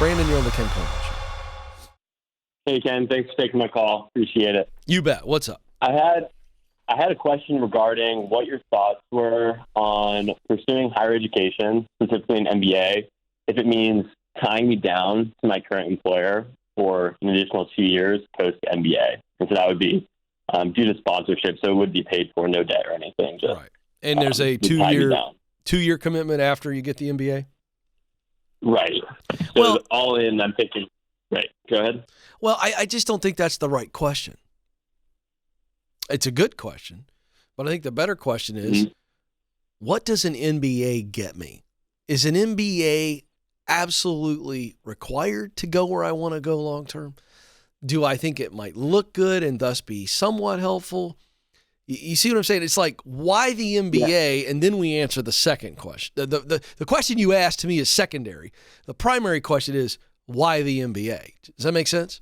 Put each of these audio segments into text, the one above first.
Brandon, you're on the Ken Coleman Show. Hey, Ken. Thanks for taking my call. Appreciate it. You bet. What's up? I had a question regarding what your thoughts were on pursuing higher education, specifically an MBA, if it means tying me down to my current employer for an additional 2 years post-MBA. And so that would be due to sponsorship, so it would be paid for, no debt or anything. Just, right. And there's a two-year commitment after you get the MBA? Right. So all in, I'm thinking, right, go ahead. Well, I just don't think that's the right question. It's a good question, but I think the better question is, what does an MBA get me? Is an MBA absolutely required to go where I want to go long term? Do I think it might look good and thus be somewhat helpful? You see what I'm saying? It's like, why the MBA? Yeah. And then we answer the second question. The question you asked to me is secondary. The primary question is, why the MBA? Does that make sense?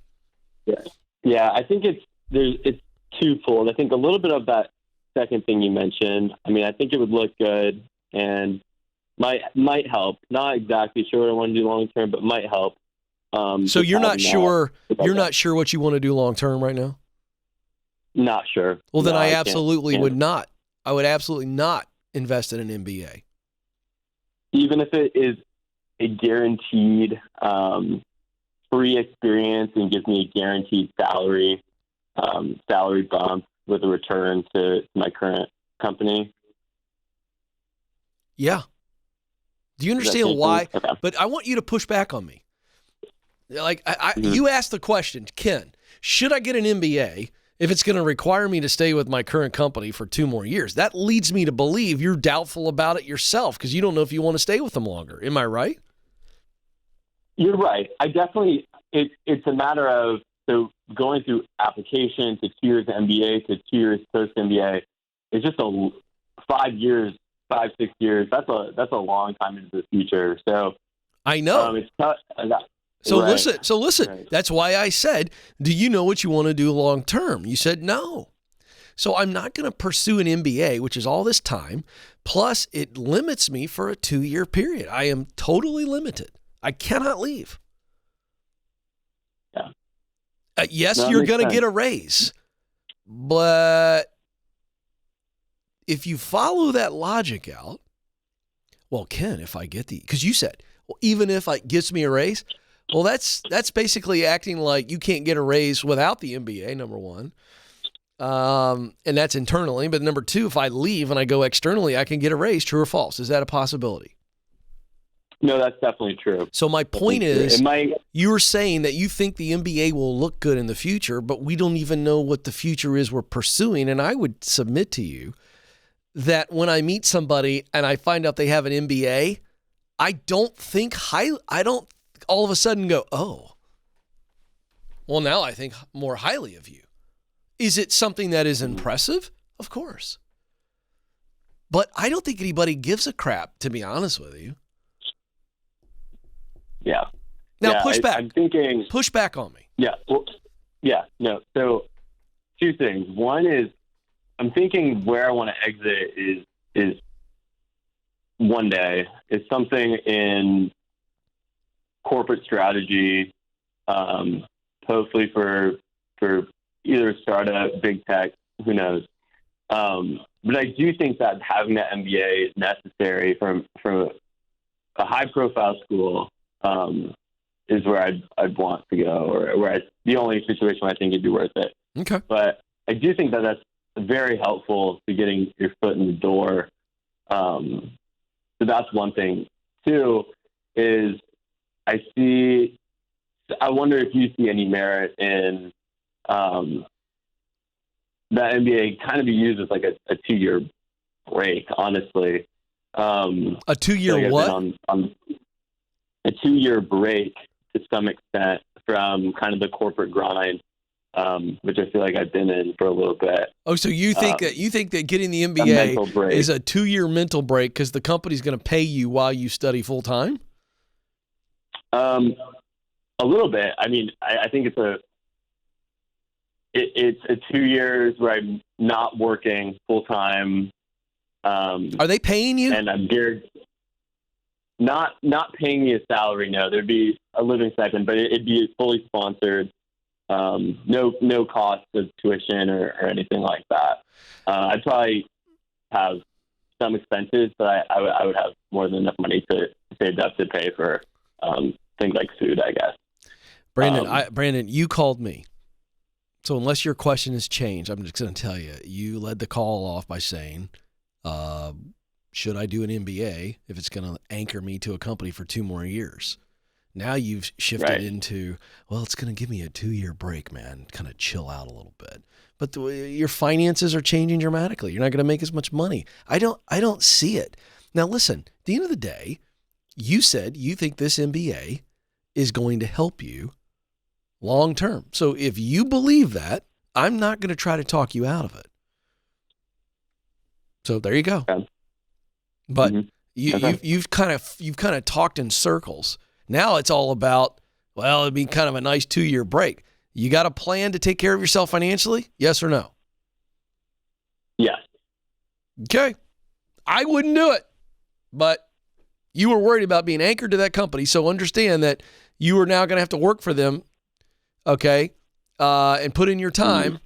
Yeah. I think it's twofold. I think a little bit of that second thing you mentioned. I mean, I think it would look good and might help. Not exactly sure what I want to do long term, but might help. So you're not sure. You're not sure what you want to do long term right now. Not sure. Well, then I absolutely would not. I would absolutely not invest in an MBA. Even if it is a guaranteed free experience and gives me a guaranteed salary bump with a return to my current company. Yeah. Do you understand why? Okay. But I want you to push back on me. Like you asked the question, Ken, should I get an MBA if it's going to require me to stay with my current company for 2 more years? That leads me to believe you're doubtful about it yourself because you don't know if you want to stay with them longer. Am I right? You're right. I definitely, it's a matter of, so going through application to 2 years MBA to 2 years post-MBA, it's just 5 years, 5-6 years. That's a long time into the future. So I know. It's tough. So listen. Right. That's why I said, do you know what you want to do long term? You said no. So I'm not going to pursue an MBA, which is all this time. Plus, it limits me for a 2-year period. I am totally limited. I cannot leave. Yeah. Yes, you're going to get a raise. But if you follow that logic out, well, Ken, if I get because you said, well, even if it gives me a raise, well, that's basically acting like you can't get a raise without the MBA, number one. And that's internally. But number two, if I leave and I go externally, I can get a raise, true or false? Is that a possibility? No, that's definitely true. So my point is, you were saying that you think the MBA will look good in the future, but we don't even know what the future is we're pursuing. And I would submit to you that when I meet somebody and I find out they have an MBA, I don't all of a sudden go, oh, well, now I think more highly of you. Is it something that is impressive? Of course. But I don't think anybody gives a crap, to be honest with you. Yeah. Now push back. I'm thinking. Push back on me. Yeah. Well, yeah. No. So 2 things. One is I'm thinking where I want to exit is one day is something in corporate strategy, hopefully for either a startup, big tech, who knows. But I do think that having that MBA is necessary from a high profile school. Is where I'd want to go, or where the only situation where I think it'd be worth it. Okay. But I do think that that's very helpful to getting your foot in the door. So that's one thing. 2 is I wonder if you see any merit in that MBA kind of be used as like a 2-year break, honestly. A 2-year what? On a 2-year break to some extent from kind of the corporate grind, which I feel like I've been in for a little bit. Oh, so you think that getting the MBA is a 2-year mental break because the company's going to pay you while you study full time? A little bit. I mean, I think it's a 2 years where I'm not working full time. Are they paying you? And I'm geared. not paying me a salary. No, there'd be a living stipend, but it'd be fully sponsored. No cost of tuition or anything like that. I'd probably have some expenses, but I would have more than enough money to save up to pay for things like food, I guess. Brandon, you called me. So unless your question has changed, I'm just going to tell you, you led the call off by saying, should I do an MBA if it's going to anchor me to a company for 2 more years? Now you've shifted into, well, it's going to give me a 2-year break, man, kind of chill out a little bit. But your finances are changing dramatically. You're not going to make as much money. I don't see it. Now, listen, at the end of the day, you said you think this MBA is going to help you long term. So if you believe that, I'm not going to try to talk you out of it. So there you go. Okay. But you've kind of talked in circles. Now it's all about, well, it'd be kind of a nice 2-year break. You got a plan to take care of yourself financially? Yes or no? Yes. Okay. I wouldn't do it, but you were worried about being anchored to that company. So understand that you are now going to have to work for them. Okay. And put in your time.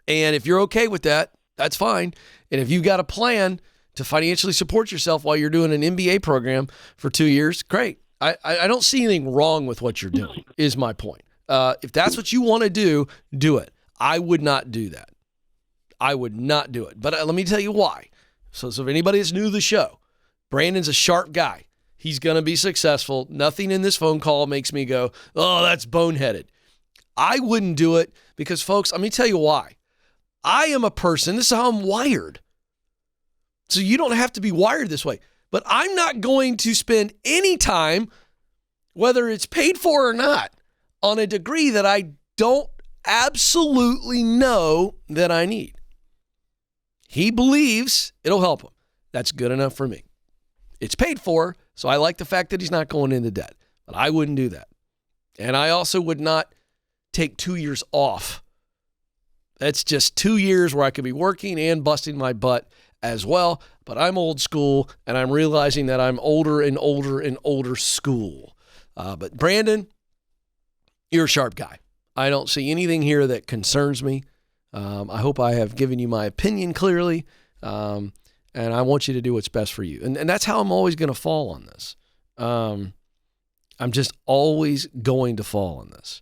And if you're okay with that, that's fine. And if you've got a plan to financially support yourself while you're doing an MBA program for 2 years, great. I don't see anything wrong with what you're doing, is my point. If that's what you want to do it. I would not do that. I would not do it. But let me tell you why. So if anybody that's new to the show, Brandon's a sharp guy. He's going to be successful. Nothing in this phone call makes me go, oh, that's boneheaded. I wouldn't do it because, folks, let me tell you why. I am a person, this is how I'm wired. So you don't have to be wired this way. But I'm not going to spend any time, whether it's paid for or not, on a degree that I don't absolutely know that I need. He believes it'll help him. That's good enough for me. It's paid for, so I like the fact that he's not going into debt. But I wouldn't do that. And I also would not take 2 years off. That's just 2 years where I could be working and busting my butt as well. But I'm old school, and I'm realizing that I'm older and older and older school. But Brandon, you're a sharp guy. I don't see anything here that concerns me. I hope I have given you my opinion clearly, and I want you to do what's best for you. And that's how I'm always going to fall on this. I'm just always going to fall on this.